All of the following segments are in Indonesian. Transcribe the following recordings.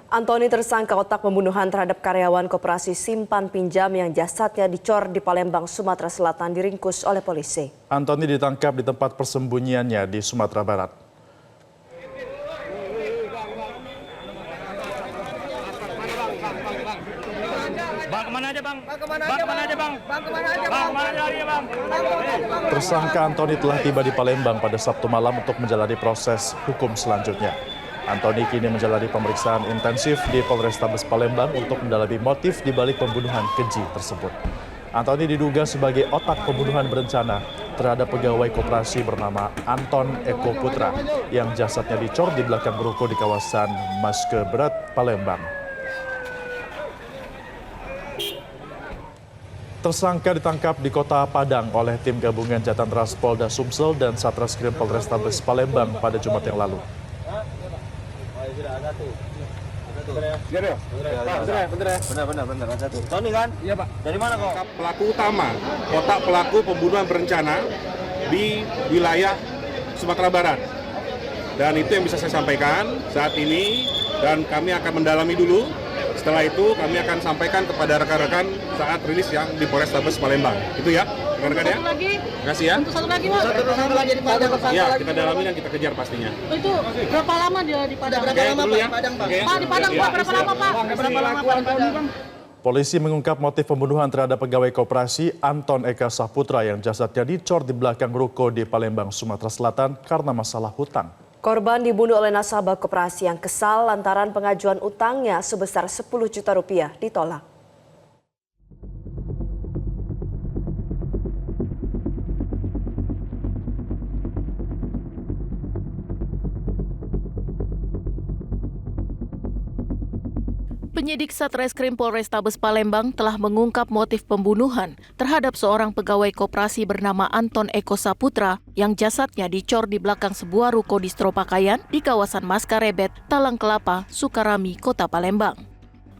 Antoni tersangka otak pembunuhan terhadap karyawan koperasi simpan pinjam yang jasadnya dicor di Palembang, Sumatera Selatan diringkus oleh polisi. Antoni ditangkap di tempat persembunyiannya di Sumatera Barat. Bang, kemana aja bang? Bang, kemana aja bang? Bang, kemana aja bang? Kemana aja lari ya bang? Tersangka Antoni telah tiba di Palembang pada Sabtu malam untuk menjalani proses hukum selanjutnya. Antoni kini menjalani pemeriksaan intensif di Polrestabes Palembang untuk mendalami motif di balik pembunuhan keji tersebut. Antoni diduga sebagai otak pembunuhan berencana terhadap pegawai koperasi bernama Anton Eko Putra yang jasadnya dicor di belakang ruko di kawasan Maske Berat, Palembang. Tersangka ditangkap di Kota Padang oleh tim gabungan Jatan Ras Polda Sumsel dan Satreskrim Polrestabes Palembang pada Jumat yang lalu. Benar. Tony kan? Iya Pak. Dari mana kok? Pelaku utama, otak pelaku pembunuhan berencana di wilayah Sumatera Barat. Dan itu yang bisa saya sampaikan saat ini dan kami akan mendalami dulu. Setelah itu kami akan sampaikan kepada rekan-rekan saat rilis yang di Polrestabes Palembang. Itu ya, rekan-rekan ya. Terima kasih ya. Satu lagi Pak. Satu lagi di Padang. Ya, kita dalami dan kita kejar pastinya. Itu berapa lama dia di Padang? Berapa lama dulu Pak ya. di Padang, Pak? Oke. Pak, di Padang Pak, berapa lama Pak? Berapa lama Pak di Padang? Polisi mengungkap motif pembunuhan terhadap pegawai koperasi Anton Eka Saputra yang jasadnya dicor di belakang ruko di Palembang, Sumatera Selatan karena masalah hutang. Korban dibunuh oleh nasabah koperasi yang kesal lantaran pengajuan utangnya sebesar 10 juta rupiah ditolak. Penyidik Satreskrim Polrestabes Palembang telah mengungkap motif pembunuhan terhadap seorang pegawai koperasi bernama Anton Eko Saputra yang jasadnya dicor di belakang sebuah ruko distro pakaian di kawasan Maskarebet, Talang Kelapa, Sukarami, Kota Palembang.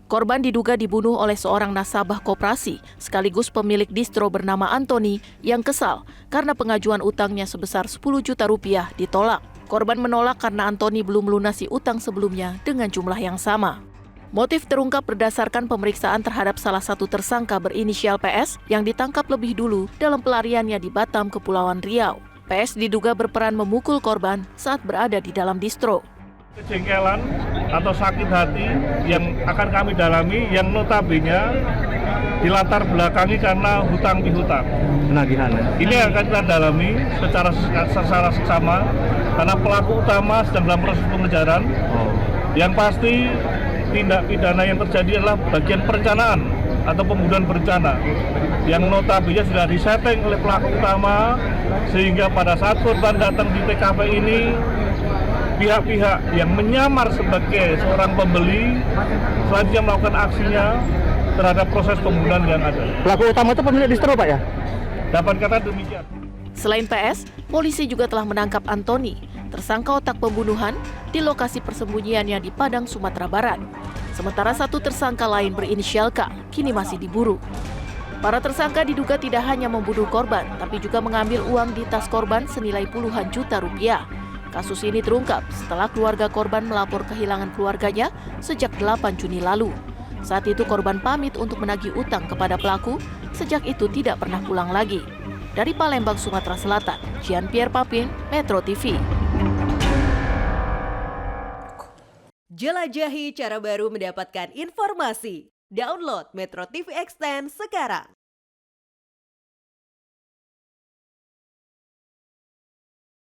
Korban diduga dibunuh oleh seorang nasabah koperasi sekaligus pemilik distro bernama Antoni yang kesal karena pengajuan utangnya sebesar 10 juta rupiah ditolak. Korban menolak karena Antoni belum melunasi utang sebelumnya dengan jumlah yang sama. Motif terungkap berdasarkan pemeriksaan terhadap salah satu tersangka berinisial PS yang ditangkap lebih dulu dalam pelariannya di Batam, Kepulauan Riau. PS diduga berperan memukul korban saat berada di dalam distro. Kejengkelan atau sakit hati yang akan kami dalami yang notabene dilatar belakangi karena hutang pihutang. Penagihan. Ini akan kita dalami secara seksama karena pelaku utama sedang dalam proses pengejaran. Yang pasti tindak pidana yang terjadi adalah bagian perencanaan atau pembunuhan berencana yang notabene sudah disetting oleh pelaku utama sehingga pada saat korban datang di TKP ini pihak-pihak yang menyamar sebagai seorang pembeli selanjutnya melakukan aksinya terhadap proses pembunuhan yang ada. Pelaku utama itu pemilik distro Pak ya? Dapat kata demikian. Selain PS, polisi juga telah menangkap Antoni, tersangka otak pembunuhan, di lokasi persembunyiannya di Padang, Sumatera Barat. Sementara satu tersangka lain berinisial K, kini masih diburu. Para tersangka diduga tidak hanya membunuh korban, tapi juga mengambil uang di tas korban senilai puluhan juta rupiah. Kasus ini terungkap setelah keluarga korban melapor kehilangan keluarganya sejak 8 Juni lalu. Saat itu korban pamit untuk menagih utang kepada pelaku, sejak itu tidak pernah pulang lagi. Dari Palembang, Sumatera Selatan, Jean-Pierre Papin, Metro TV. Jelajahi cara baru mendapatkan informasi. Download Metro TV Extend sekarang.